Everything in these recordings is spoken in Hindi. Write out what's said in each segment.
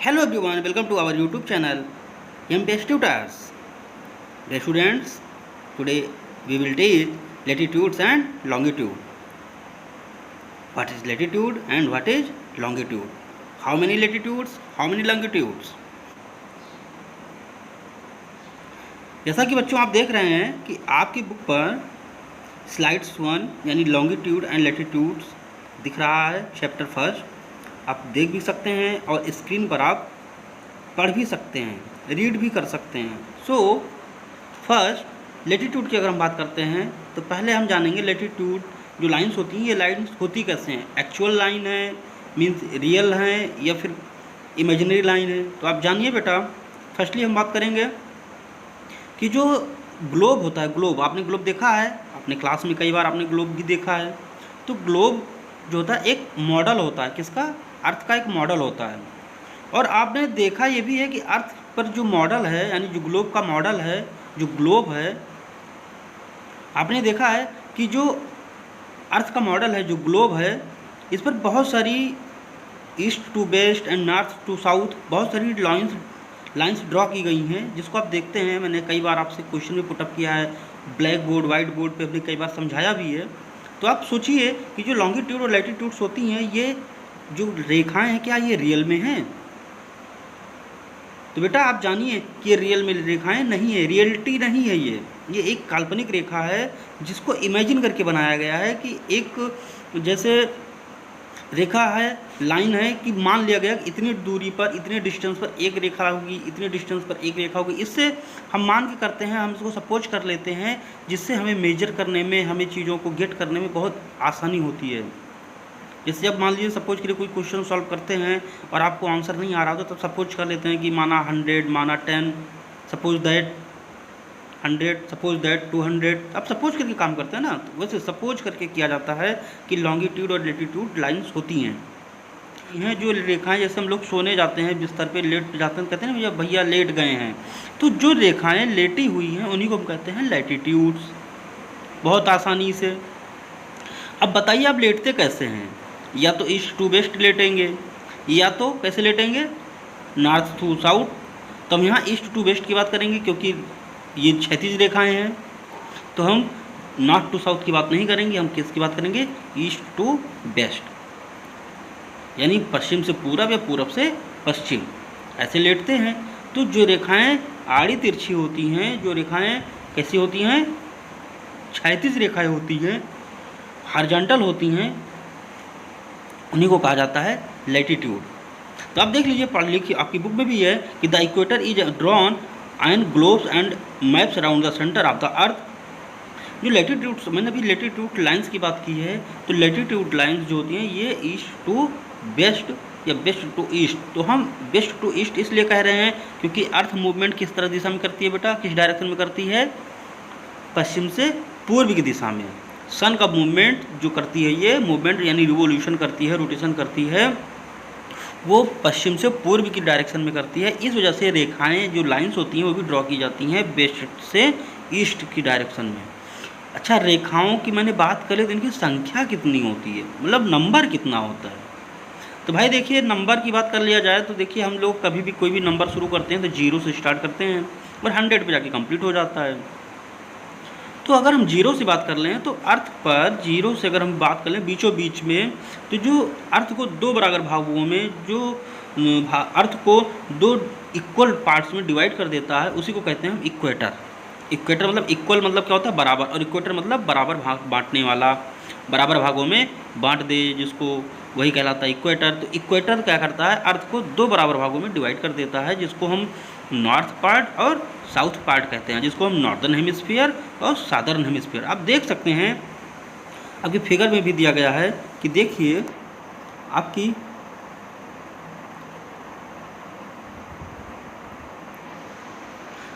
Hello everyone, welcome to our YouTube channel MPS Tutors. Dear students, today we will teach latitudes and longitude. What is latitude and what is longitude? How many latitudes, how many longitudes? जैसा कि बच्चों आप देख रहे हैं कि आपकी बुक पर स्लाइड्स 1 यानी लॉन्गिट्यूड एंड लैटिट्यूड्स दिख रहा है। चैप्टर फर्स्ट आप देख भी सकते हैं और स्क्रीन पर आप पढ़ भी सकते हैं, रीड भी कर सकते हैं। सो फर्स्ट लैटिट्यूड की अगर हम बात करते हैं तो पहले हम जानेंगे लैटिट्यूड जो लाइंस होती हैं, ये लाइंस होती कैसे हैं। एक्चुअल लाइन है, मीन्स रियल है, या फिर इमेजिनरी लाइन है। तो आप जानिए बेटा, फर्स्टली हम बात करेंगे कि जो ग्लोब होता है, ग्लोब आपने ग्लोब देखा है, अपने क्लास में कई बार आपने ग्लोब भी देखा है। तो ग्लोब जो होता है एक मॉडल होता है, किसका? अर्थ का एक मॉडल होता है। और आपने देखा ये भी है कि अर्थ पर जो मॉडल है, यानी जो ग्लोब का मॉडल है, जो ग्लोब है, आपने देखा है कि जो अर्थ का मॉडल है, जो ग्लोब है, इस पर बहुत सारी east to west and north to south बहुत सारी लाइंस ड्रॉ की गई हैं, जिसको आप देखते हैं। मैंने कई बार आपसे क्वेश्चन में पुटअप किया है, ब्लैक बोर्ड वाइट बोर्ड पे हमने कई बार समझाया भी है। तो आप सोचिए कि जो लॉन्गिट्यूड और लैटिट्यूड्स होती हैं, ये जो रेखाएं हैं, क्या ये रियल में हैं? तो बेटा आप जानिए कि ये रियल में रेखाएं नहीं है, रियलिटी नहीं है। ये एक काल्पनिक रेखा है जिसको इमेजिन करके बनाया गया है कि एक जैसे रेखा है, लाइन है कि मान लिया गया कि इतनी दूरी पर, इतने डिस्टेंस पर एक रेखा होगी, इतने डिस्टेंस पर एक रेखा होगी। इससे हम मान के करते हैं, हम इसको सपोज कर लेते हैं, जिससे हमें मेजर करने में, हमें चीज़ों को गेट करने में बहुत आसानी होती है। जैसे जब मान लीजिए सपोज के लिए कोई क्वेश्चन सॉल्व करते हैं और आपको आंसर नहीं आ रहा होता, तब सपोज कर लेते हैं कि माना 100, माना 10, सपोज दैट 100, सपोज दैट 200। अब सपोज करके काम करते हैं ना, तो वैसे सपोज करके किया जाता है कि लॉन्गिट्यूड और लैटिट्यूड लाइंस होती हैं। जो रेखाएं, जैसे हम लोग सोने जाते हैं, बिस्तर पे लेट जाते हैं, कहते हैं ना भैया लेट गए हैं, तो जो रेखाएं लेटी हुई हैं उन्हीं को हम कहते हैं लैटिट्यूड्स, बहुत आसानी से। अब बताइए आप लेटते कैसे हैं? या तो ईस्ट टू वेस्ट लेटेंगे, या तो कैसे लेटेंगे? North to south. तो हम यहाँ ईस्ट टू वेस्ट की बात करेंगे क्योंकि ये क्षैतिज रेखाएं हैं, तो हम नॉर्थ टू साउथ की बात नहीं करेंगे, हम किसकी बात करेंगे? ईस्ट टू वेस्ट, यानी पश्चिम से पूरब या पूरब से पश्चिम, ऐसे लेटते हैं। तो जो रेखाएं आड़ी तिरछी होती हैं, जो रेखाएं कैसी होती हैं? क्षैतिज रेखाएं होती हैं, हॉरिजॉन्टल होती हैं, उन्हीं को कहा जाता है लैटिट्यूड। तो आप देख लीजिए, पढ़ लिखिए, आपकी बुक में भी है कि the equator is drawn and globes and maps around the centre of the earth. जो लैटिट्यूड्स, मैंने अभी लैटिट्यूड लाइंस की बात की है, तो लैटिट्यूड लाइंस जो होती हैं ये ईस्ट टू वेस्ट या वेस्ट टू ईस्ट। तो हम वेस्ट टू ईस्ट इसलिए कह रहे हैं क्योंकि अर्थ मूवमेंट किस तरह दिशा में करती है बेटा? किस डायरेक्शन में करती है? पश्चिम से पूर्व की दिशा में। सन का मूवमेंट जो करती है, ये मूवमेंट यानी रिवोल्यूशन करती है, रोटेशन करती है, वो पश्चिम से पूर्व की डायरेक्शन में करती है। इस वजह से रेखाएं, जो लाइंस होती हैं, वो भी ड्रॉ की जाती हैं वेस्ट से ईस्ट की डायरेक्शन में। अच्छा, रेखाओं की मैंने बात करें तो इनकी संख्या कितनी होती है, मतलब नंबर कितना होता है? तो भाई देखिए, नंबर की बात कर लिया जाए तो देखिए, हम लोग कभी भी कोई भी नंबर शुरू करते हैं तो 0 से स्टार्ट करते हैं और 100 पे जाके कंप्लीट हो जाता है। तो अगर हम 0 से बात कर लें तो अर्थ पर 0 से अगर हम बात कर लें बीचों बीच में, तो जो अर्थ को 2 बराबर भागों में, जो अर्थ को 2 इक्वल पार्ट्स में डिवाइड कर देता है, उसी को कहते हैं हम इक्वेटर। इक्वेटर मतलब इक्वल मतलब क्या होता है? बराबर, और इक्वेटर मतलब बराबर भाग बांटने वाला, बराबर भागों में बांट दे जिसको, वही कहलाता है इक्वेटर। तो इक्वेटर क्या करता है? अर्थ को 2 बराबर भागों में डिवाइड कर देता है, जिसको हम नॉर्थ पार्ट और साउथ पार्ट कहते हैं, जिसको हम नॉर्दर्न हेमिस्फीयर और सादर्न हेमिस्फीयर। आप देख सकते हैं, आपकी फिगर में भी दिया गया है कि देखिए, आपकी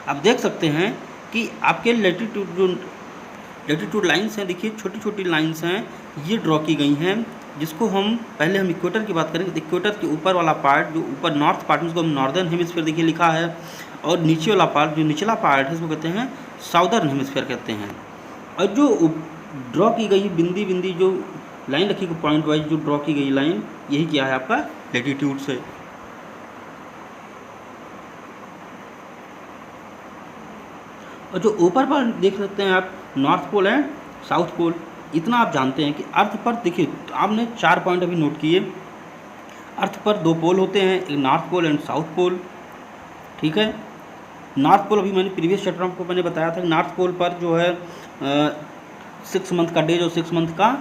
आप देख सकते हैं कि आपके लैटिट्यूड लाइंस हैं, देखिए छोटी छोटी लाइंस हैं, ये ड्रॉ की गई हैं, जिसको हम पहले हम इक्वेटर की बात करेंगे। इक्वेटर के ऊपर वाला पार्ट, जो ऊपर नॉर्थ पार्ट है, उसको हम नॉर्दर्न हेमिस्फीयर देखिए लिखा है, और नीचे वाला पार्ट, जो निचला पार्ट है, इसको कहते हैं साउदर्न हेमिस्फीयर कहते हैं। और जो ड्रॉ की गई बिंदी बिंदी जो लाइन रखी गई, पॉइंट वाइज जो ड्रॉ की गई लाइन, यही क्या है? आपका लैटिट्यूड से। और जो ऊपर पर देख सकते हैं आप north pole and south pole, इतना आप जानते हैं कि अर्थ पर देखिए आपने 4 पॉइंट अभी नोट किए। अर्थ पर 2 पोल होते हैं, एक north pole and south pole, ठीक है। नॉर्थ पोल अभी मैंने प्रीवियस चैप्टर को मैंने बताया था कि नॉर्थ पोल पर जो है 6 मंथ का डे, जो 6 मंथ का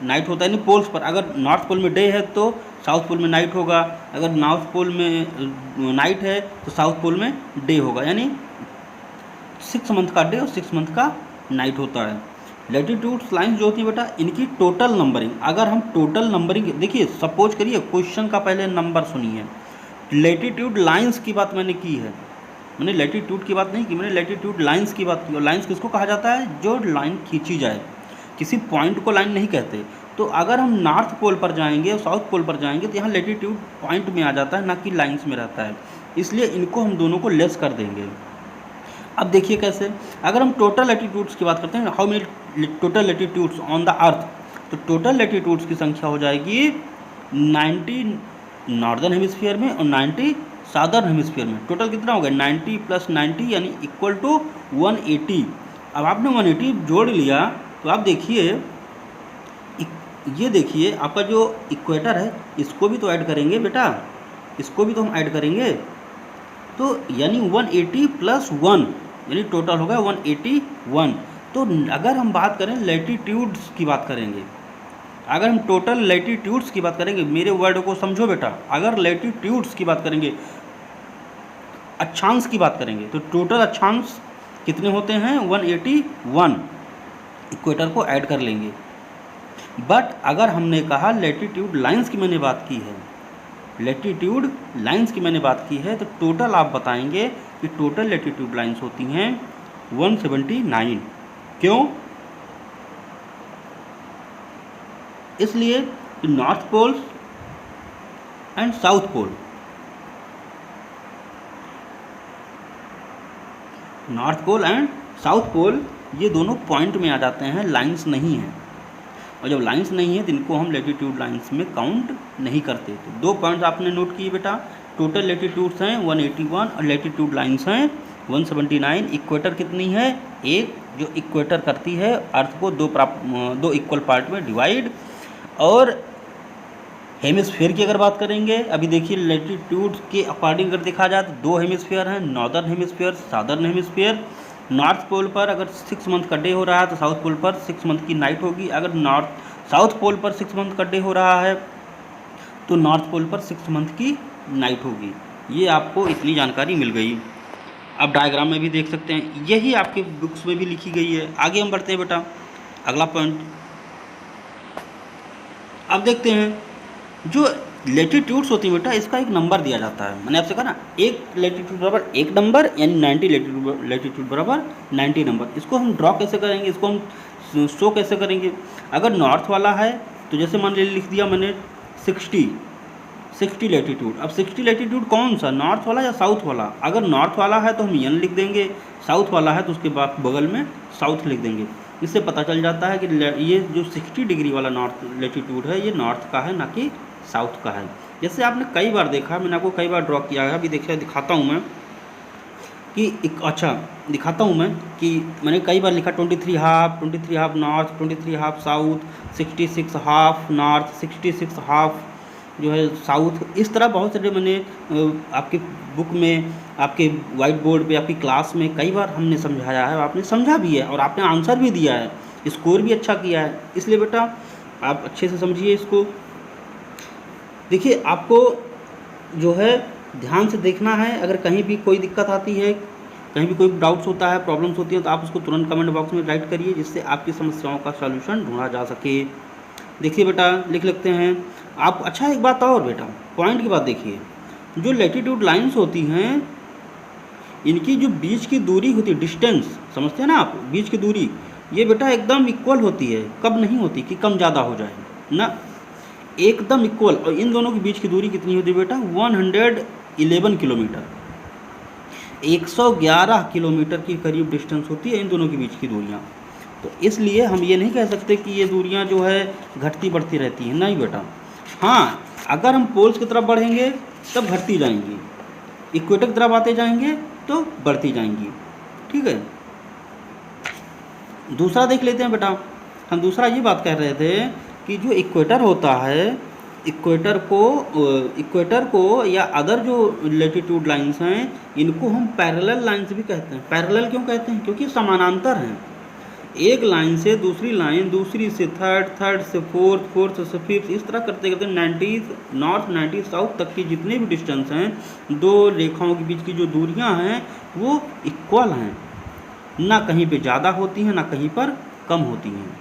नाइट होता है, यानी पोल्स पर अगर नॉर्थ पोल में डे है तो साउथ पोल में नाइट होगा, अगर नॉर्थ पोल में नाइट है तो साउथ पोल में डे होगा, यानी 6 मंथ का डे और 6 मंथ का नाइट होता है। लैटिट्यूड्स लाइन्स जो होती है बेटा, इनकी टोटल नंबरिंग, अगर हम टोटल नंबरिंग देखिए, सपोज करिए क्वेश्चन का पहले नंबर सुनिए। लैटिट्यूड लाइन्स की बात मैंने की है, मैंने लैटिट्यूड की बात नहीं की, मैंने लैटिट्यूड लाइन्स की बात की। और लाइन्स किसको कहा जाता है? जो लाइन खींची जाए, किसी पॉइंट को लाइन नहीं कहते। तो अगर हम नॉर्थ पोल पर जाएंगे और साउथ पोल पर जाएंगे तो यहाँ लैटिट्यूड पॉइंट में आ जाता है, ना कि लाइन्स में रहता है, इसलिए इनको हम दोनों को लेस कर देंगे। अब देखिए कैसे, अगर हम टोटल लैटिट्यूड्स की बात करते हैं, how many total latitudes on the earth, तो टोटल लैटिट्यूड्स की संख्या हो जाएगी 90 नॉर्दर्न हेमिस्फीयर में और 90 साउदर्न हेमिस्फीयर में। टोटल कितना हो गया? 90 + 90 यानी इक्वल टू 180। अब आपने 180 जोड़ लिया तो आप देखिए, ये देखिए आपका जो इक्वेटर है इसको भी तो ऐड करेंगे बेटा, इसको भी तो हम ऐड करेंगे, तो यानी 180 + 1 यानी टोटल हो गया 181। तो अगर हम बात करें लैटिट्यूड्स की बात करेंगे, अगर हम टोटल लैटिट्यूड्स की बात करेंगे, मेरे वर्ड को समझो बेटा, अगर लैटिट्यूड्स की बात करेंगे, अक्षांश की बात करेंगे, तो टोटल अक्षांश कितने होते हैं? 181, इक्वेटर को ऐड कर लेंगे। बट अगर हमने कहा लैटिट्यूड लाइंस की मैंने बात की है, लैटिट्यूड लाइंस की मैंने बात की है, तो टोटल आप बताएंगे कि टोटल लैटिट्यूड लाइंस होती हैं 179। क्यों? इसलिए north pole and south pole, north pole and south pole ये दोनों पॉइंट में आ जाते हैं, लाइंस नहीं हैं। और जब लाइंस नहीं है तो इनको हम लैटिट्यूड लाइंस में काउंट नहीं करते। तो 2 पॉइंट्स आपने नोट किए बेटा, टोटल लैटिट्यूड्स हैं 181 और लैटिट्यूड लाइंस हैं 179। इक्वेटर कितनी है? एक, जो इक्वेटर करती है अर्थ को 2 इक्वल पार्ट में डिवाइड। और हेमिस्फीयर की अगर बात करेंगे, अभी देखिए लैटिट्यूड के अकॉर्डिंग अगर देखा जाए तो 2 हेमिस्फीयर हैं, northern hemisphere, southern hemisphere. North pole पर अगर 6 मंथ का डे हो रहा है तो साउथ पोल पर 6 मंथ की नाइट होगी। अगर साउथ पोल पर 6 मंथ का डे हो रहा है तो नॉर्थ पोल पर 6 मंथ की नाइट होगी। ये आपको इतनी जानकारी मिल गई। अब डायग्राम में भी देख सकते हैं, यही आपके बुक्स में भी लिखी गई है। आगे हम बढ़ते हैं बेटा, अगला पॉइंट अब देखते हैं। जो लैटिट्यूड्स होती है बेटा, इसका एक नंबर दिया जाता है। मैंने आपसे कहा ना, एक लैटिट्यूड बराबर 1 नंबर, यानी 90 लैटिट्यूड बराबर 90 नंबर। इसको हम ड्रॉ कैसे करेंगे, इसको हम शो कैसे करेंगे? अगर नॉर्थ वाला है तो जैसे मान लिख दिया मैंने 60 लैटिट्यूड। अब 60 लैटिट्यूड कौन सा, नॉर्थ वाला या साउथ वाला? अगर नॉर्थ वाला है तो हम यन लिख देंगे, साउथ वाला है तो उसके बाद बगल में साउथ लिख देंगे। इससे पता चल जाता है कि ये जो 60 डिग्री वाला नॉर्थ लैटिट्यूड है ये नॉर्थ का है, ना कि साउथ का है। जैसे आपने कई बार देखा, मैंने आपको कई बार ड्रॉ किया है, अभी देखिए दिखाता हूँ मैं कि दिखाता हूँ मैं कि मैंने कई बार लिखा 23 half north, 23 half south, 66 half north, 66 half जो है साउथ। इस तरह बहुत सारे मैंने आपके बुक में, आपके वाइट बोर्ड पे, आपकी क्लास में कई बार हमने समझाया है, आपने समझा भी है और आपने आंसर भी दिया है, स्कोर भी अच्छा किया है। इसलिए बेटा आप अच्छे से समझिए इसको। देखिए आपको जो है ध्यान से देखना है, अगर कहीं भी कोई दिक्कत आती है, कहीं भी कोई डाउट्स होता है, प्रॉब्लम्स होती हैं, तो आप उसको तुरंत कमेंट बॉक्स में राइट करिए, जिससे आपकी समस्याओं का सॉल्यूशन ढूंढा जा सके। देखिए बेटा लिख लेते हैं आप। अच्छा एक बात और बेटा, पॉइंट की बात देखिए, जो लैटिट्यूड लाइंस होती हैं इनकी जो बीच की दूरी होती है, डिस्टेंस समझते हैं ना आप, बीच की दूरी ये बेटा एकदम इक्वल होती है। कब नहीं होती कि कम ज़्यादा हो जाए ना, एकदम इक्वल। और इन दोनों के बीच की दूरी कितनी होती है बेटा? 111 किलोमीटर, 111 किलोमीटर की करीब डिस्टेंस होती है इन दोनों के बीच की दूरियाँ। तो इसलिए हम ये नहीं कह सकते कि ये दूरियाँ जो है घटती बढ़ती रहती हैं, नहीं बेटा। हाँ, अगर हम पोल्स की तरफ बढ़ेंगे तब घटती जाएंगी, इक्वेटर की तरफ आते जाएंगे तो बढ़ती जाएंगी। ठीक है। दूसरा देख लेते हैं बेटा, हम दूसरा ये बात कह रहे थे कि जो इक्वेटर होता है, इक्वेटर को या अदर जो लेटीट्यूड लाइंस हैं इनको हम पैरेलल लाइंस भी कहते हैं। पैरेलल क्यों कहते हैं? क्योंकि समानांतर हैं। एक लाइन से दूसरी लाइन, दूसरी से थर्ड, थर्ड से फोर्थ, फोर्थ से फिफ्थ, इस तरह करते करते 90 नॉर्थ 90 साउथ तक की जितने भी डिस्टेंस हैं, दो रेखाओं के बीच की जो दूरियां हैं वो इक्वल हैं, ना कहीं पे ज़्यादा होती हैं ना कहीं पर कम होती हैं।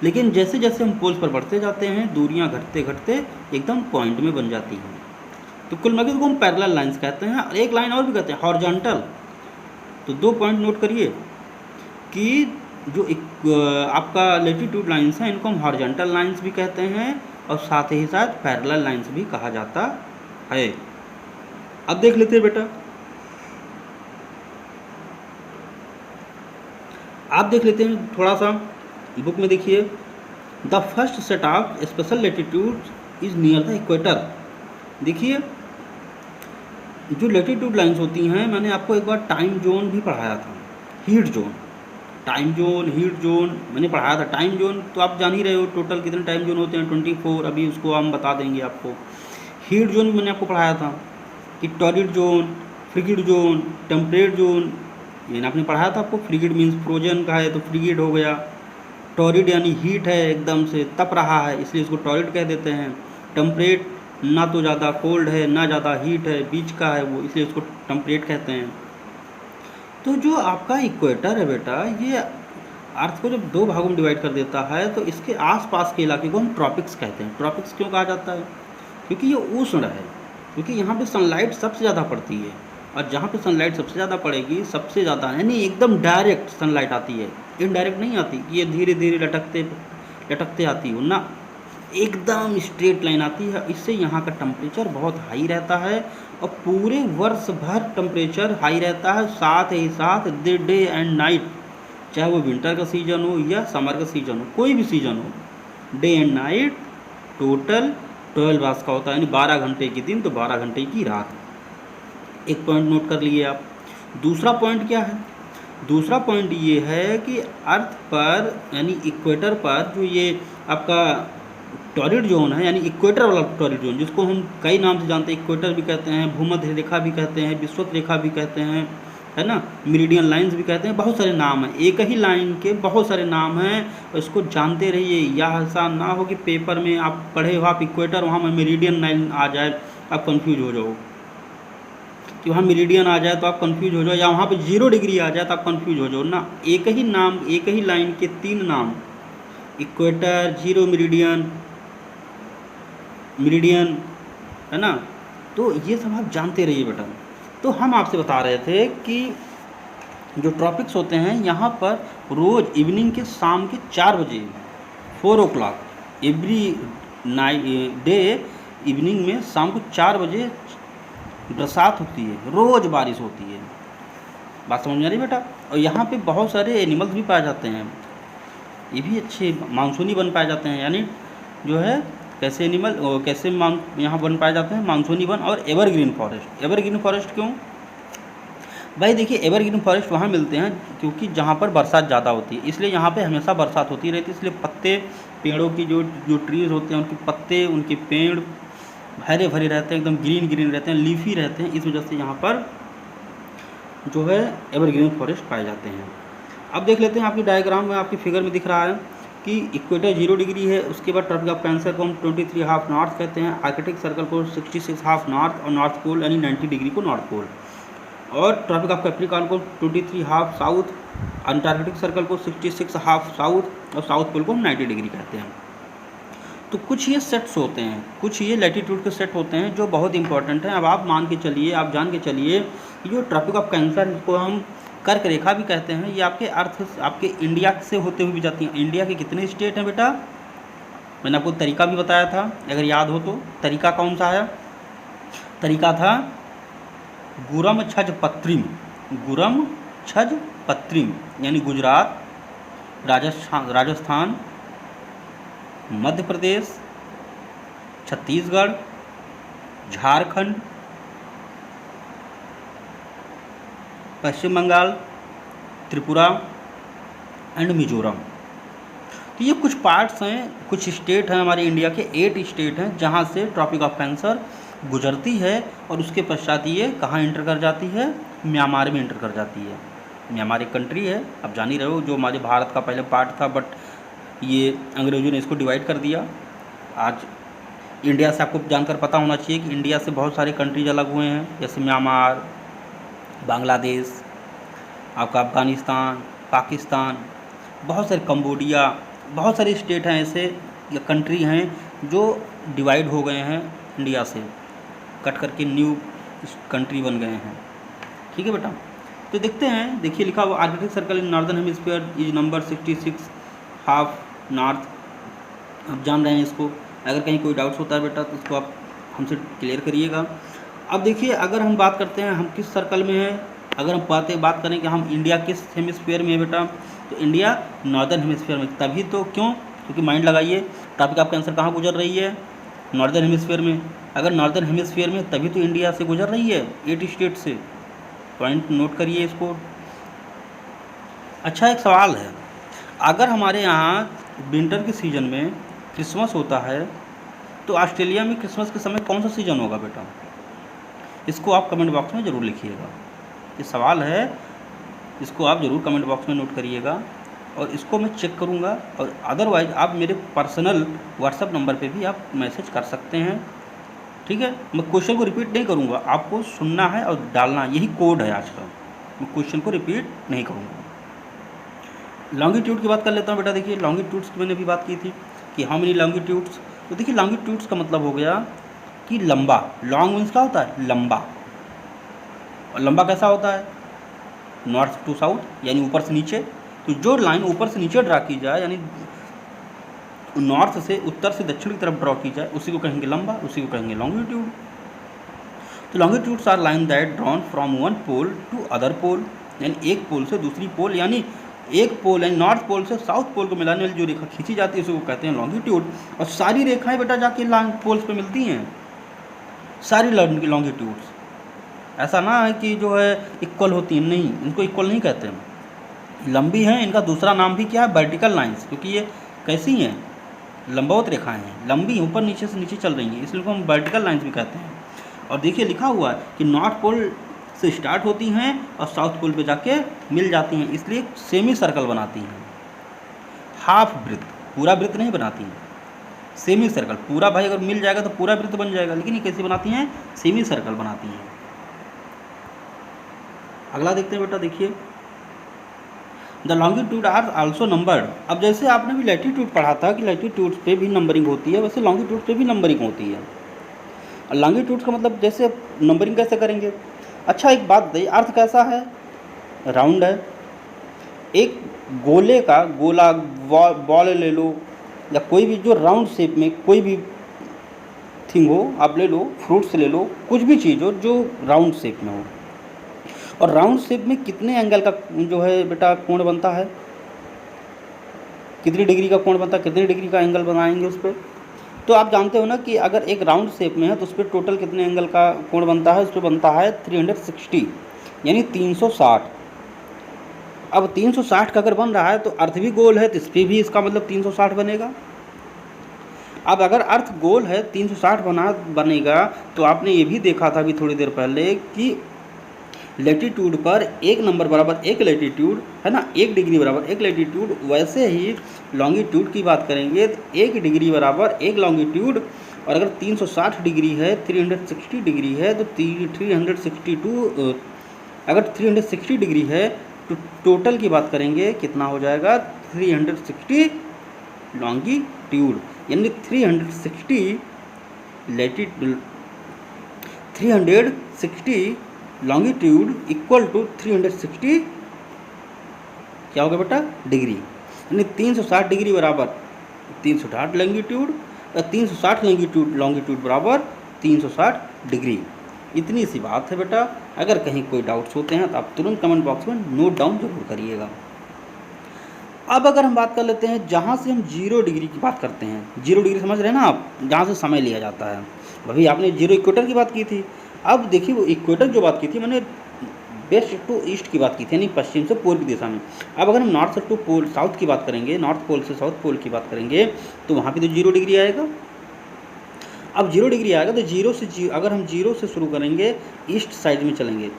लेकिन जैसे जैसे हम पोल्स पर बढ़ते जाते हैं दूरियां घटते घटते एकदम पॉइंट में बन जाती हैं। तो कुल मिलाकर को हम पैरेलल लाइंस कहते हैं। और एक लाइन और भी कहते हैं हॉरिजॉन्टल। तो 2 पॉइंट नोट करिए कि जो आपका लेटीट्यूड लाइंस हैं इनको हम हॉरिजॉन्टल लाइंस भी कहते हैं और साथ ही साथ पैरेलल लाइंस भी कहा जाता है। अब देख लेते हैं बेटा, आप देख लेते हैं थोड़ा सा बुक में देखिए, the first set of special latitude is near the equator. देखिए जो लेटीट्यूड लाइंस होती हैं, मैंने आपको एक बार टाइम जोन भी पढ़ाया था, heat zone, time zone, heat zone मैंने पढ़ाया था। टाइम जोन तो आप जान ही रहे हो टोटल कितने टाइम जोन होते हैं, 24, अभी उसको हम बता देंगे आपको। हीट जोन भी मैंने आपको पढ़ाया था कि torrid zone, frigid zone, temperate zone, ये आपने पढ़ाया था आपको। फ्रिगिड मीन्स फ्रोजन का है तो फ्रिगिड हो गया, टॉरिड यानी हीट है, एकदम से तप रहा है इसलिए इसको टॉरिड कह देते हैं। टेम्परेट ना तो ज़्यादा कोल्ड है ना ज़्यादा हीट है, बीच का है वो, इसलिए इसको टेम्परेट कहते हैं। तो जो आपका इक्वेटर है बेटा, ये अर्थ को जब 2 भागों में डिवाइड कर देता है तो इसके आसपास के इलाके को हम ट्रॉपिक्स कहते हैं। ट्रॉपिक्स क्यों कहा जाता है? क्योंकि ये उष्ण है, क्योंकि यहाँ पे सनलाइट सबसे ज़्यादा पड़ती है, और जहाँ पे सनलाइट सबसे ज़्यादा पड़ेगी, सबसे ज़्यादा यानी एकदम डायरेक्ट सनलाइट आती है, इनडायरेक्ट नहीं आती कि ये धीरे धीरे लटकते आती हो ना, एकदम स्ट्रेट लाइन आती है। इससे यहाँ का टेम्परेचर बहुत हाई रहता है और पूरे वर्ष भर टेम्परेचर हाई रहता है। साथ ही साथ डे एंड नाइट, चाहे वो विंटर का सीज़न हो या समर का सीज़न हो, कोई भी सीज़न हो, day and night total 12 hours का होता है, यानी 12 घंटे की दिन तो 12 घंटे की रात। एक पॉइंट नोट कर लिए आप। दूसरा पॉइंट क्या है? दूसरा पॉइंट ये है कि अर्थ पर यानी इक्वेटर पर जो ये आपका टॉरिड जोन है, यानी इक्वेटर वाला टॉरिड जोन, जिसको हम कई नाम से जानते हैं, इक्वेटर भी कहते हैं, भूमध्य रेखा भी कहते हैं, विषुवत रेखा भी कहते हैं, है ना, मेरिडियन लाइंस भी कहते हैं, बहुत सारे नाम हैं। एक ही लाइन के बहुत सारे नाम हैं, और इसको जानते रहिए। यह ऐसा ना हो कि पेपर में आप पढ़े हो आप इक्वेटर, वहाँ में मेरिडियन लाइन आ जाए आप कन्फ्यूज हो जाओ, कि वहाँ मेरिडियन आ जाए तो आप कंफ्यूज हो जाओ, या वहाँ पे 0 डिग्री आ जाए तो आप कंफ्यूज हो जाओ ना। एक ही नाम, एक ही लाइन के 3 नाम, इक्वेटर, 0 मेरिडियन, मेरिडियन, है ना। तो ये सब आप जानते रहिए बेटा। तो हम आपसे बता रहे थे कि जो ट्रॉपिक्स होते हैं यहाँ पर रोज़ इवनिंग के शाम के 4 बजे 4 o'clock एवरी डे इवनिंग में शाम को 4 बजे बरसात होती है, रोज़ बारिश होती है। बात समझ में आ रही बेटा। और यहाँ पे बहुत सारे एनिमल्स भी पाए जाते हैं, ये भी अच्छे मानसूनी बन पाए जाते हैं, यानी जो है कैसे एनिमल कैसे यहाँ बन पाए जाते हैं, मानसूनी वन और एवरग्रीन फॉरेस्ट। एवरग्रीन फॉरेस्ट क्यों भाई? देखिए एवरग्रीन फॉरेस्ट वहाँ मिलते हैं क्योंकि जहाँ पर बरसात ज़्यादा होती है, इसलिए यहाँ पे हमेशा बरसात होती रहती है। इसलिए पत्ते, पेड़ों की जो ट्रीज़ होते हैं उनके पत्ते, उनके पेड़ हरे भरे रहते हैं, एकदम ग्रीन ग्रीन रहते हैं, लीफी रहते हैं। इस वजह से यहाँ पर जो है एवरग्रीन फॉरेस्ट पाए जाते हैं। अब देख लेते हैं आपकी डायग्राम में, आपकी फिगर में दिख रहा है कि इक्वेटर 0 डिग्री है, उसके बाद ट्रॉपिक ऑफ कैंसर को हम 23½ नॉर्थ कहते हैं, आर्कटिक सर्कल को 66½ नॉर्थ, और नॉर्थ पोल यानी 90 डिग्री को नॉर्थ पोल, और ट्रॉपिक ऑफ कैप्रिकॉर्न को 23½ साउथ, अंटार्कटिक सर्कल को 66½ साउथ, और साउथ पोल को हम 90 डिग्री कहते हैं। तो कुछ ये सेट्स होते हैं, कुछ ये लैटिट्यूड के सेट होते हैं जो बहुत इंपॉर्टेंट हैं। अब आप मान के चलिए, आप जान के चलिए, जो ट्रॉपिक ऑफ कैंसर, जिसको हम कर्क रेखा भी कहते हैं, ये आपके अर्थ आपके इंडिया से होते हुए भी जाती हैं। इंडिया के कितने स्टेट हैं बेटा? मैंने आपको तरीका भी बताया था, अगर याद हो तो। तरीका कौन सा है? तरीका था गुरम छज पत्रिम, गुरम छज पत्रिम, यानी गुजरात, राजस्थान, मध्य प्रदेश, छत्तीसगढ़, झारखंड, पश्चिम बंगाल, त्रिपुरा एंड मिजोरम। तो ये कुछ पार्ट्स हैं, कुछ स्टेट हैं हमारे इंडिया के, 8 स्टेट हैं जहाँ से ट्रॉपिक ऑफ कैंसर गुजरती है और उसके पश्चात ये कहाँ इंटर कर जाती है, म्यांमार में इंटर कर जाती है। म्यांमार एक कंट्री है, आप जान ही रहे हो, जो हमारे भारत का पहले पार्ट था, बट ये अंग्रेज़ों ने इसको डिवाइड कर दिया। आज इंडिया से आपको जानकर पता होना चाहिए कि इंडिया से बहुत सारे कंट्रीज अलग हुए हैं, जैसे म्यांमार, बांग्लादेश, आपका अफ़गानिस्तान, पाकिस्तान, बहुत सारे, कंबोडिया, बहुत सारे स्टेट हैं ऐसे या कंट्री हैं जो डिवाइड हो गए हैं इंडिया से, कट करके न्यू कंट्री बन गए हैं। ठीक है बेटा, तो देखते हैं, देखिए लिखा हुआ Arctic circle in northern hemisphere is number 66 half north. आप जान रहे हैं इसको, अगर कहीं कोई डाउट्स होता है बेटा तो इसको आप हमसे क्लियर करिएगा। अब देखिए, अगर हम बात करते हैं हम किस सर्कल में हैं, अगर हम बात करें कि हम इंडिया किस हेमिस्फीयर में है बेटा, तो इंडिया नॉर्दर्न हेमिस्फीयर में। तभी तो, क्यों? क्योंकि माइंड लगाइए, ट्रॉपिक ऑफ कैंसर कहाँ गुजर रही है, नॉर्दर्न हेमिस्फीयर में। अगर नॉर्दर्न हेमिस्फीयर में, तभी तो इंडिया से गुजर रही है, 8 स्टेट से। पॉइंट नोट करिए इसको। अच्छा, एक सवाल है, अगर हमारे यहाँ विंटर के सीज़न में क्रिसमस होता है तो ऑस्ट्रेलिया में क्रिसमस के समय कौन सा सीज़न होगा बेटा? इसको आप कमेंट बॉक्स में ज़रूर लिखिएगा। ये सवाल है, इसको आप ज़रूर कमेंट बॉक्स में नोट करिएगा और इसको मैं चेक करूँगा। और अदरवाइज़ आप मेरे पर्सनल व्हाट्सएप नंबर पे भी आप मैसेज कर सकते हैं। ठीक है, मैं क्वेश्चन को रिपीट नहीं करूँगा, आपको सुनना है और डालना, यही कोड है आज का। मैं क्वेश्चन को रिपीट नहीं करूँगा। लॉन्गिट्यूड की बात कर लेता हूँ बेटा। देखिए, लॉन्गिट्यूड्स की मैंने भी बात की थी कि हाउ मेनी लॉन्गिट्यूड्स। तो देखिए, लॉन्गिट्यूड्स का मतलब हो गया कि लंबा। लॉन्ग मीन्स क्या होता है? लंबा। और लंबा कैसा होता है? नॉर्थ टू साउथ, यानी ऊपर से नीचे। तो जो लाइन ऊपर से नीचे ड्रा की जाए, यानी नॉर्थ से उत्तर से दक्षिण की तरफ ड्रॉ की जाए, उसी को कहेंगे लंबा, उसी को कहेंगे लॉन्गिट्यूड। तो longitudes are line that drawn from one pole to other pole, यानी एक पोल से दूसरी पोल, यानी एक पोल यानी नॉर्थ पोल से साउथ पोल को मिलाने वाली जो रेखा खींची जाती है उसे वो कहते हैं लॉन्गिट्यूड। और सारी रेखाएं बेटा जाके पोल्स पे मिलती हैं, सारी लॉन्गिट्यूड्स। ऐसा ना है कि जो है इक्वल होती हैं, नहीं, इनको इक्वल नहीं कहते हैं। लंबी हैं, इनका दूसरा नाम भी क्या है? वर्टिकल लाइंस, क्योंकि ये कैसी हैं? लंबवत रेखाएं हैं, लंबी, ऊपर नीचे से नीचे चल रही हैं, इसलिए हम वर्टिकल लाइंस भी कहते हैं। और देखिए लिखा हुआ है कि नॉर्थ पोल से स्टार्ट होती हैं और साउथ पोल पे जाके मिल जाती हैं, इसलिए सेमी सर्कल बनाती हैं। हाफ वृत्त, पूरा वृत्त नहीं बनाती हैं, सेमी सर्कल। पूरा भाई अगर मिल जाएगा तो पूरा वृत्त बन जाएगा, लेकिन ये कैसे बनाती हैं? सेमी सर्कल बनाती हैं। अगला देखते हैं बेटा। देखिए, the longitude are also numbered. अब जैसे आपने भी लैटिट्यूड पढ़ा था कि लैटिट्यूड्स पे भी नंबरिंग होती है, वैसे लॉन्गिट्यूड पे भी नंबरिंग होती है। और लॉन्गिट्यूड का मतलब जैसे नंबरिंग कैसे करेंगे? अच्छा, एक बात बताइए, अर्थ कैसा है? राउंड है। एक गोले का गोला बॉल ले लो, या कोई भी जो राउंड शेप में कोई भी थिंग हो, आप ले लो, फ्रूट्स ले लो, कुछ भी चीज़ हो जो राउंड शेप में हो। और राउंड शेप में कितने एंगल का जो है बेटा कोण बनता है? कितनी डिग्री का कोण बनता है? कितनी डिग्री का एंगल बनाएंगे उस पर? तो आप जानते हो ना कि अगर एक राउंड शेप में है तो उस पर टोटल कितने एंगल का कोण बनता है? उस पर बनता है 360, यानी 360। अब 360 का अगर बन रहा है तो अर्थ भी गोल है, तो इस पर भी इसका मतलब 360 बनेगा। अब अगर अर्थ गोल है, 360 बनेगा, तो आपने ये भी देखा था अभी थोड़ी देर पहले कि लैटिट्यूड पर एक नंबर बराबर एक लैटिट्यूड है ना, 1 डिग्री बराबर 1 लैटिट्यूड। वैसे ही लॉन्गिट्यूड की बात करेंगे तो 1 डिग्री बराबर 1 लॉन्गिट्यूड। और अगर 360 डिग्री है, 360 डिग्री है, तो 362, अगर 360 डिग्री है तो टोटल की बात करेंगे कितना हो जाएगा? 360 लॉन्गिट्यूड, यानी 360 लैटिट्यूड, 360 लॉन्गिट्यूड इक्वल टू 360 क्या होगा बेटा? डिग्री। यानी 360 डिग्री बराबर 360 लॉन्गिट्यूड, और 360 लॉन्गिट्यूड बराबर 360 डिग्री। इतनी सी बात है बेटा। अगर कहीं कोई डाउट्स होते हैं तो आप तुरंत कमेंट बॉक्स में नोट डाउन जरूर करिएगा। अब अगर हम बात कर लेते हैं जहाँ से हम 0 डिग्री की बात करते हैं, 0 डिग्री समझ रहे हैं ना आप, जहाँ से समय लिया जाता है। अभी आपने 0 इक्वेटर की बात की थी। अब देखिए, वो इक्वेटर जो बात की थी मैंने वेस्ट टू ईस्ट की बात की थी, यानी पश्चिम से पूर्व दिशा में। अब अगर हम नॉर्थ टू पोल साउथ की बात करेंगे, नॉर्थ पोल से साउथ पोल की बात करेंगे, तो वहाँ पे तो 0 डिग्री आएगा। अब 0 डिग्री आएगा तो अगर हम 0 से शुरू करेंगे, ईस्ट साइड में चलेंगे,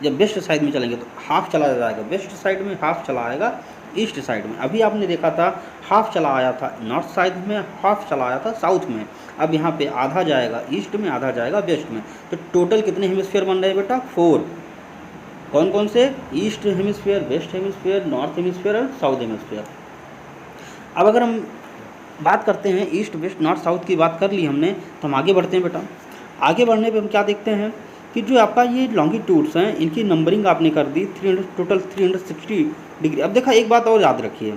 जब वेस्ट साइड में चलेंगे तो हाफ चला जाएगा वेस्ट साइड में, हाफ चला आएगा ईस्ट साइड में। अभी आपने देखा था हाफ चला आया था नॉर्थ साइड में, हाफ चला आया था साउथ में। अब यहाँ पे आधा जाएगा ईस्ट में, आधा जाएगा वेस्ट में। तो टोटल कितने हेमिस्फीयर बन रहे हैं बेटा? 4। कौन कौन से? East hemisphere, west hemisphere, north hemisphere और साउथ हेमिस्फीयर। अब अगर हम बात करते हैं ईस्ट वेस्ट नॉर्थ साउथ की बात कर ली हमने, तो हम आगे बढ़ते हैं बेटा। आगे बढ़ने पे हम क्या देखते हैं कि जो आपका ये लॉन्गिट्यूड्स हैं, इनकी नंबरिंग आपने कर दी 300, टोटल 360 डिग्री। अब देखा, एक बात और याद रखिए,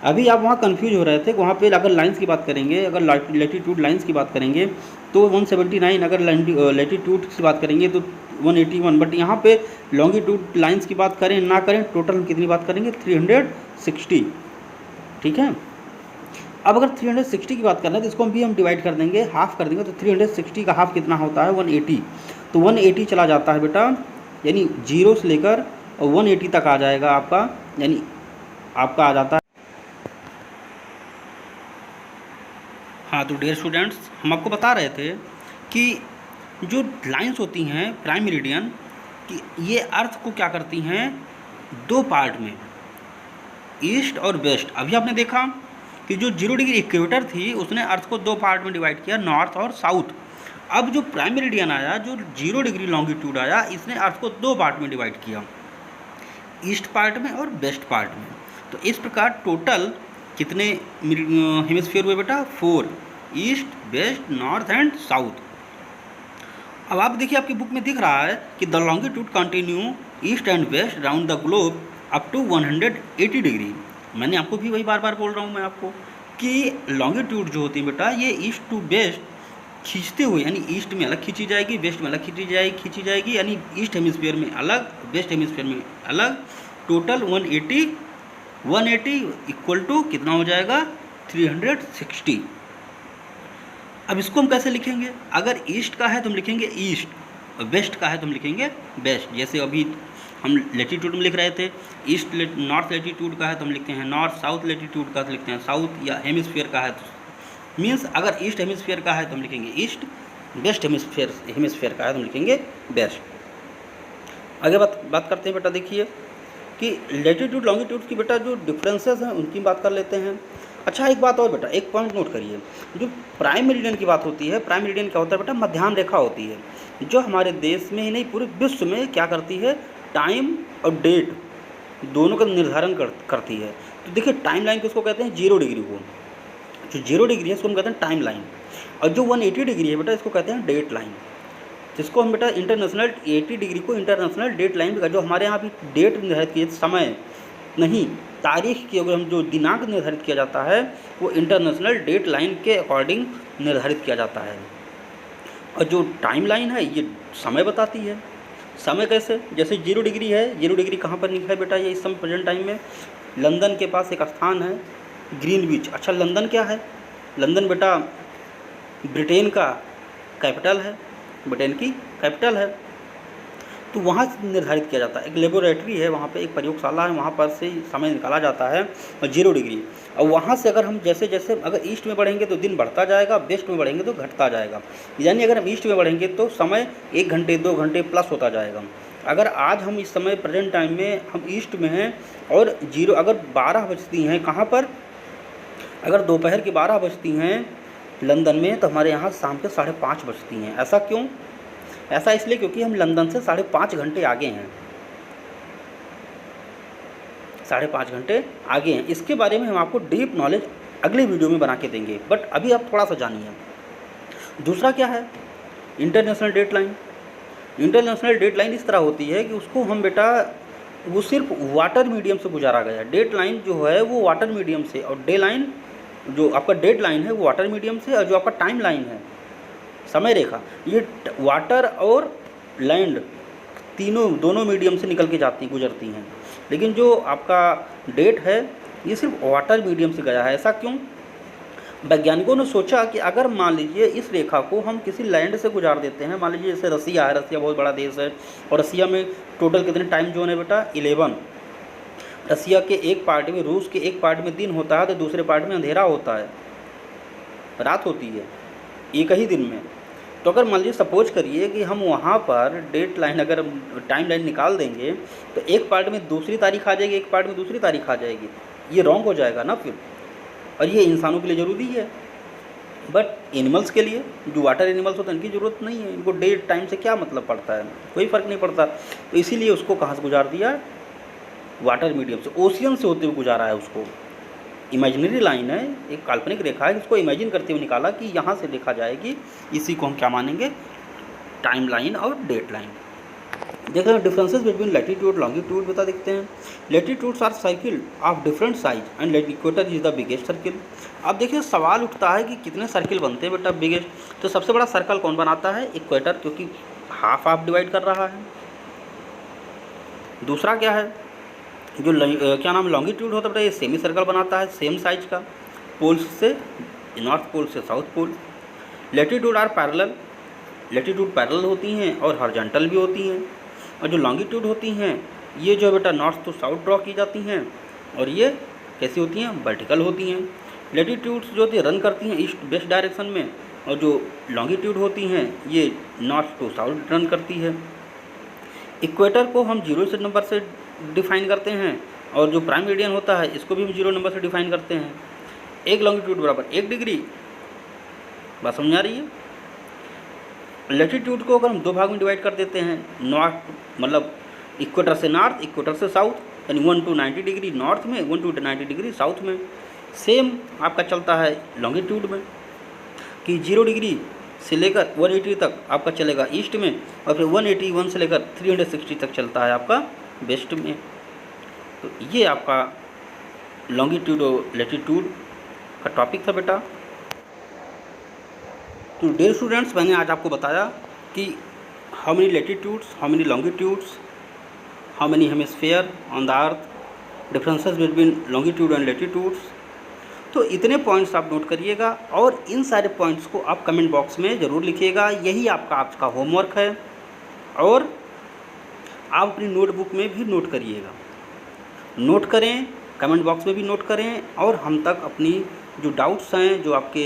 अभी आप वहाँ कंफ्यूज हो रहे थे, वहाँ पे अगर लाइंस की बात करेंगे, अगर लैटिट्यूड लाइंस की बात करेंगे तो 179, अगर लैटिट्यूड की बात करेंगे तो 181, बट यहाँ पे लॉन्गिट्यूड लाइंस की बात करें ना करें, टोटल हम कितनी बात करेंगे? 360। ठीक है। अब अगर 360 की बात करना है तो इसको भी हम डिवाइड कर देंगे, हाफ कर देंगे, तो 360 का हाफ कितना होता है? 180। तो 180 चला जाता है बेटा, यानी 0 से लेकर 180 तक आ जाएगा आपका, यानी आपका आ जाता है। हाँ, तो डियर स्टूडेंट्स, हम आपको बता रहे थे कि जो लाइंस होती हैं प्राइम मेरिडियन कि ये अर्थ को क्या करती हैं? 2 पार्ट में, ईस्ट और वेस्ट। अभी आपने देखा कि जो 0 डिग्री इक्वेटर थी उसने अर्थ को 2 पार्ट में डिवाइड किया, नॉर्थ और साउथ। अब जो प्राइम मेरिडियन आया, जो 0 डिग्री लॉन्गिट्यूड आया, इसने अर्थ को 2 पार्ट में डिवाइड किया, ईस्ट पार्ट में और वेस्ट पार्ट में। तो इस प्रकार टोटल कितने हेमिस्फीयर हुए बेटा? 4, east west north and south. अब आप देखिए, आपकी बुक में दिख रहा है कि the longitude continue east and west round the globe up to 180 degree. मैंने आपको भी वही बार बार बोल रहा हूँ मैं आपको कि लॉन्गिट्यूड जो होती है बेटा, ये ईस्ट टू वेस्ट खींचते हुए, यानी ईस्ट में अलग खींची जाएगी, वेस्ट में अलग खींची जाएगी, यानी ईस्ट हेमिस्फीयर में अलग, वेस्ट हेमिस्फीयर में अलग। टोटल 180 इक्वल टू कितना हो जाएगा? 360। अब इसको हम कैसे लिखेंगे? अगर ईस्ट का है तो हम लिखेंगे ईस्ट, और वेस्ट का है तो हम लिखेंगे वेस्ट। जैसे अभी हम लेटीट्यूड में लिख रहे थे, ईस्ट नॉर्थ लेटीट्यूड का है तो हम लिखते हैं नॉर्थ, साउथ लेटीट्यूड का तो लिखते हैं साउथ, या हेमिस्फीयर का है तो मीन्स अगर ईस्ट हेमिस्फीयर का है तो हम लिखेंगे ईस्ट, वेस्ट हेमिस्फीयर का है तो हम लिखेंगे वेस्ट। आगे बात करते हैं बेटा। देखिए कि लेटीट्यूड लॉन्गिट्यूड की बेटा जो डिफरेंसेस हैं उनकी बात कर लेते हैं। अच्छा, एक बात और बेटा, एक पॉइंट नोट करिए, जो प्राइम मेरिडियन की बात होती है, प्राइम मेरिडियन क्या होता है बेटा? मध्याह्न रेखा होती है, जो हमारे देश में ही नहीं पूरे विश्व में क्या करती है? टाइम और डेट दोनों का निर्धारण करती है। तो देखिए, टाइम लाइन किसको कहते हैं? 0 डिग्री को। जो 0 डिग्री है इसको हम कहते हैं टाइम लाइन, और जो 180 डिग्री है बेटा इसको कहते हैं डेट लाइन, जिसको हम बेटा इंटरनेशनल 80 डिग्री को इंटरनेशनल डेट लाइन भी, जो हमारे यहाँ भी डेट निर्धारित की, समय नहीं तारीख की, अगर हम जो दिनांक निर्धारित किया जाता है वो इंटरनेशनल डेट लाइन के अकॉर्डिंग निर्धारित किया जाता है। और जो टाइम लाइन है ये समय बताती है। समय कैसे? जैसे 0 डिग्री है, 0 डिग्री कहाँ पर लिखा है बेटा? ये इस समय प्रेजेंट टाइम में लंदन के पास एक स्थान है ग्रीनविच। अच्छा, लंदन क्या है? लंदन बेटा ब्रिटेन का कैपिटल है, ब्रिटेन की कैपिटल है। तो वहाँ से निर्धारित किया जाता है, एक लेबोरेटरी है वहाँ पे, एक प्रयोगशाला है, वहाँ पर से समय निकाला जाता है, और 0 डिग्री। और वहाँ से अगर हम जैसे जैसे अगर ईस्ट में बढ़ेंगे तो दिन बढ़ता जाएगा, वेस्ट में बढ़ेंगे तो घटता जाएगा। यानी अगर हम ईस्ट में बढ़ेंगे तो समय 1 घंटे 2 घंटे प्लस होता जाएगा। अगर आज हम इस समय प्रेजेंट टाइम में हम ईस्ट में हैं और अगर 12 बजती हैं कहाँ पर? अगर दोपहर की 12 बजती हैं लंदन में, तो हमारे यहाँ शाम के 5:30 बजती हैं। ऐसा क्यों? ऐसा इसलिए क्योंकि हम लंदन से 5.5 घंटे आगे हैं, 5.5 घंटे आगे हैं। इसके बारे में हम आपको डीप नॉलेज अगले वीडियो में बना के देंगे, बट अभी आप थोड़ा सा जानिए। दूसरा क्या है? International date line. International date line इस तरह होती है कि उसको हम बेटा, वो सिर्फ वाटर मीडियम से गुजारा गया। डेट लाइन जो है वो वाटर मीडियम से, और डे लाइन जो आपका डेट लाइन है वो वाटर मीडियम से, और जो आपका टाइम लाइन है समय रेखा, ये वाटर और लैंड दोनों मीडियम से निकल के गुजरती हैं। लेकिन जो आपका डेट है ये सिर्फ वाटर मीडियम से गया है। ऐसा क्यों? वैज्ञानिकों ने सोचा कि अगर मान लीजिए इस रेखा को हम किसी लैंड से गुजार देते हैं, मान लीजिए जैसे रसिया है, रसिया बहुत बड़ा देश है और रसिया में टोटल कितने टाइम जोन है बेटा 11। रसिया के एक पार्ट में, रूस के एक पार्ट में दिन होता है तो दूसरे पार्ट में अंधेरा होता है, रात होती है एक ही दिन में। तो अगर मान लीजिए सपोज करिए कि हम वहाँ पर डेट लाइन, अगर टाइम लाइन निकाल देंगे तो एक पार्ट में दूसरी तारीख आ जाएगी, एक पार्ट में दूसरी तारीख आ जाएगी, ये रॉन्ग हो जाएगा ना फिर। और ये इंसानों के लिए ज़रूरी है, बट एनिमल्स के लिए, जो वाटर एनिमल्स होते हैं इनकी ज़रूरत नहीं है, इनको डेट टाइम से क्या मतलब पड़ता है, कोई फ़र्क नहीं पड़ता। तो इसीलिए उसको कहाँ से गुजार दिया, वाटर मीडियम से, ओशियन से होते हुए गुजारा है उसको। इमेजिनरी लाइन है, एक काल्पनिक रेखा है जिसको इमेजिन करते हुए निकाला कि यहाँ से देखा जाएगी, इसी को हम क्या मानेंगे, टाइम लाइन और डेट लाइन। देखो डिफरेंसेस बिटवीन लैटिट्यूड लॉन्गिट्यूड बता देखते हैं। Latitudes are circle of different size and equator is the biggest circle. अब देखिए सवाल उठता है कि कितने सर्किल बनते हैं बेटा बिगेस्ट, तो सबसे बड़ा सर्कल कौन बनाता है, इक्वेटर, क्योंकि हाफ हाफ डिवाइड कर रहा है। दूसरा क्या है, जो क्या नाम लॉन्गिट्यूड होता है बेटा, ये सेमी सर्कल बनाता है सेम साइज का, पोल्स से, नॉर्थ पोल से south pole. Latitude are parallel, latitude parallel होती हैं और हॉरिजॉन्टल भी होती हैं। और जो लॉन्गिट्यूड होती हैं ये जो बेटा नॉर्थ टू साउथ ड्रॉ की जाती हैं, और ये कैसी होती हैं, वर्टिकल होती हैं। लैटिट्यूड्स जो होती है रन करती हैं ईस्ट वेस्ट डायरेक्शन में, और जो लॉन्गिट्यूड होती हैं ये नॉर्थ टू साउथ रन करती है। इक्वेटर को हम 0 से नंबर से डिफाइन करते हैं, और जो प्राइम मेरिडियन होता है इसको भी हम 0 नंबर से डिफाइन करते हैं। एक लॉन्गिट्यूड बराबर 1 डिग्री, बात समझ आ रही है। लैटिट्यूड को अगर हम 2 भाग में डिवाइड कर देते हैं, नॉर्थ मतलब इक्वेटर से नॉर्थ, इक्वेटर से साउथ, यानी 1 to 90 डिग्री नॉर्थ में, 1 to 90 डिग्री साउथ में। सेम आपका चलता है लॉन्गिट्यूड में कि 0 डिग्री से लेकर 180 तक आपका चलेगा ईस्ट में, और फिर 181 से लेकर 360 तक चलता है आपका वेस्ट में। तो ये आपका लॉन्गिट्यूड और लैटिट्यूड का टॉपिक था बेटा। तो डियर स्टूडेंट्स, मैंने आज आपको बताया कि how many latitudes, how many longitudes, how many hemisphere on the earth, differences between longitude and latitudes. तो इतने पॉइंट्स आप नोट करिएगा, और इन सारे पॉइंट्स को आप कमेंट बॉक्स में ज़रूर लिखिएगा। यही आपका आज का होमवर्क है, और आप अपनी नोटबुक में भी नोट करिएगा, नोट करें, कमेंट बॉक्स में भी नोट करें, और हम तक अपनी जो डाउट्स हैं, जो आपके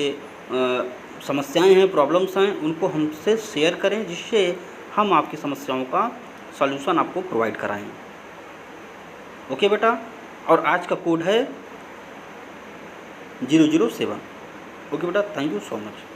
समस्याएं हैं, प्रॉब्लम्स हैं, उनको हमसे शेयर करें, जिससे हम आपकी समस्याओं का सॉल्यूशन आपको प्रोवाइड कराएं। ओके बेटा, और आज का कोड है 007। ओके बेटा, थैंक यू सो मच।